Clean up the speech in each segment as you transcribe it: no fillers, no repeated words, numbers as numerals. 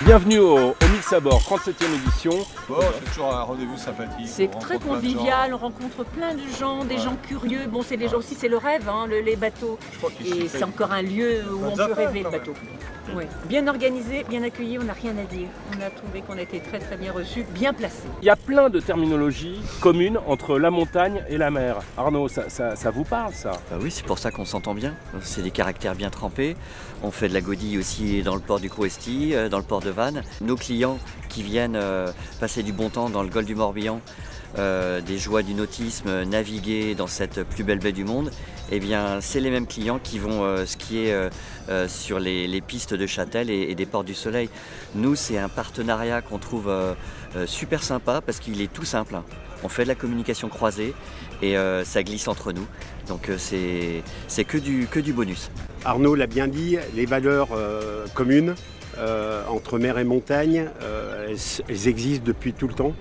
Bienvenue au Mille Sabords, 37e édition. Bon, c'est toujours un rendez-vous sympathique. C'est très convivial, on rencontre plein de gens, des gens curieux. Bon, c'est déjà aussi c'est le rêve, hein, les bateaux. Et c'est encore un lieu où on peut rêver le bateau. Ouais. Bien organisé, bien accueilli, on n'a rien à dire. On a trouvé qu'on a été très très bien reçus, bien placés. Il y a plein de terminologies communes entre la montagne et la mer. Arnaud, ça vous parle ça? Oui, c'est pour ça qu'on s'entend bien. C'est des caractères bien trempés. On fait de la godille aussi dans le port du Crouesty, dans le port de Vannes. Nos clients qui viennent passer du bon temps dans le golfe du Morbihan, des joies du nautisme, naviguer dans cette plus belle baie du monde, eh bien c'est les mêmes clients qui vont skier sur les pistes de Châtel et des ports du Soleil. Nous, c'est un partenariat qu'on trouve super sympa parce qu'il est tout simple. On fait de la communication croisée et ça glisse entre nous. Donc c'est que du bonus. Arnaud l'a bien dit, les valeurs communes entre mer et montagne, elles existent depuis tout le temps.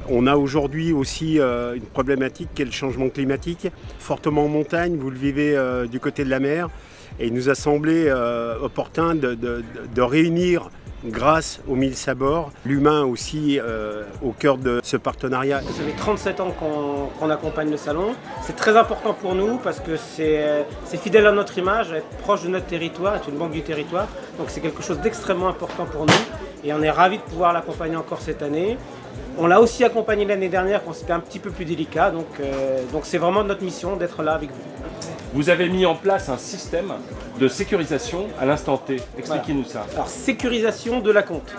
On a aujourd'hui aussi une problématique qui est le changement climatique. Fortement en montagne, vous le vivez du côté de la mer. Et il nous a semblé opportun de réunir, grâce aux Mille Sabords, l'humain aussi au cœur de ce partenariat. Ça fait 37 ans qu'on accompagne le salon. C'est très important pour nous parce que c'est fidèle à notre image, être proche de notre territoire, être une banque du territoire. Donc c'est quelque chose d'extrêmement important pour nous et on est ravis de pouvoir l'accompagner encore cette année. On l'a aussi accompagné l'année dernière quand c'était un petit peu plus délicat, donc c'est vraiment notre mission d'être là avec vous. Vous avez mis en place un système de sécurisation à l'instant T. Expliquez-nous ça. Alors, sécurisation de l'acompte.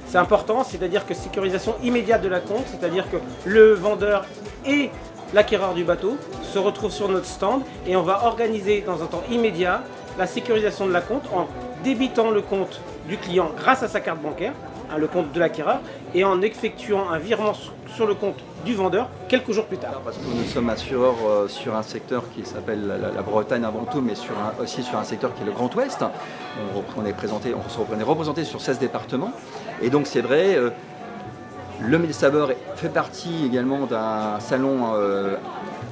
C'est important, c'est-à-dire que sécurisation immédiate de l'acompte, c'est-à-dire que le vendeur et l'acquéreur du bateau se retrouvent sur notre stand et on va organiser dans un temps immédiat la sécurisation de l'acompte en débitant le compte du client grâce à sa carte bancaire, le compte de l'acquéreur, et en effectuant un virement sur le compte du vendeur quelques jours plus tard. Parce que nous sommes assureurs sur un secteur qui s'appelle la Bretagne avant tout, mais aussi sur un secteur qui est le Grand Ouest. On est représenté sur 16 départements. Et donc c'est vrai, le Mille Sabords fait partie également d'un salon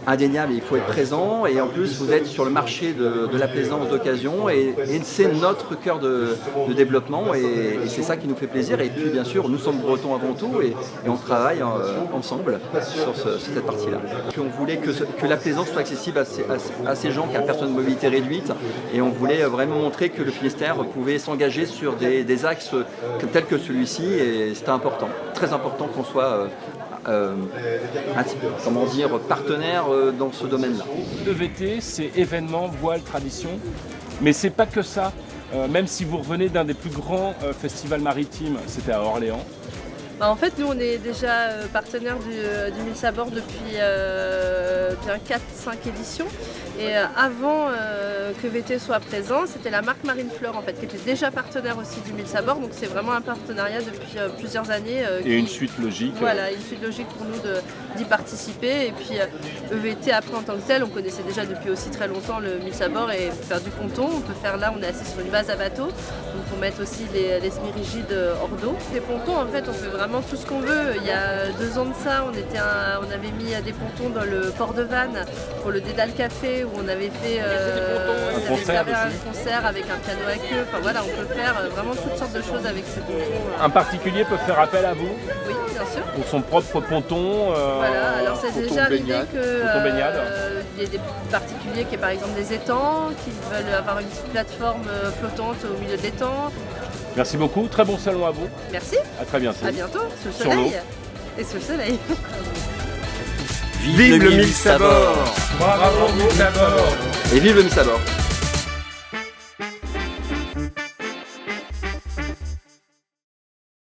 indéniable, il faut être présent, et en plus vous êtes sur le marché de la plaisance d'occasion et c'est notre cœur de développement et c'est ça qui nous fait plaisir. Et puis bien sûr nous sommes bretons avant tout et on travaille ensemble sur cette partie-là. On voulait que la plaisance soit accessible à ces gens qui ont personne de mobilité réduite et on voulait vraiment montrer que le Finistère pouvait s'engager sur des axes tels que celui-ci et c'était important, très important qu'on soit partenaire dans ce domaine-là. EVT, c'est événement, voile, tradition, mais c'est pas que ça. Même si vous revenez d'un des plus grands festivals maritimes, c'était à Orléans. En fait, nous, on est déjà partenaire du Mille Sabords depuis bien 4-5 éditions. Et avant que VT soit présent, c'était la marque Marine Fleur en fait, qui était déjà partenaire aussi du Mille Sabords. Donc c'est vraiment un partenariat depuis plusieurs années. Et une suite logique. Voilà, une suite logique pour nous d'y participer. Et puis EVT après en tant que tel, on connaissait déjà depuis aussi très longtemps le Mille Sabords et faire du ponton. On peut faire là, on est assis sur une base à bateau. Donc on met aussi les semi-rigides hors d'eau. Les pontons en fait, on fait vraiment tout ce qu'on veut. Il y a 2 ans de ça, on avait mis des pontons dans le port de Vannes pour le Dédale Café où on avait fait un concert avec un piano à queue. Enfin voilà, on peut faire vraiment toutes sortes de choses avec ces pontons. Un particulier peut faire appel à vous? Oui, bien sûr. Pour son propre ponton. Voilà, alors c'est déjà arrivé qu'il y ait des particuliers qui aient par exemple des étangs, qui veulent avoir une petite plateforme flottante au milieu de l'étang. Merci beaucoup, très bon salon à vous. Merci. À très bientôt. À bientôt, sous le soleil. Et sous le soleil. Vive le Mille Sabords! Bravo Mille Sabords! Et vive le Mille Sabords!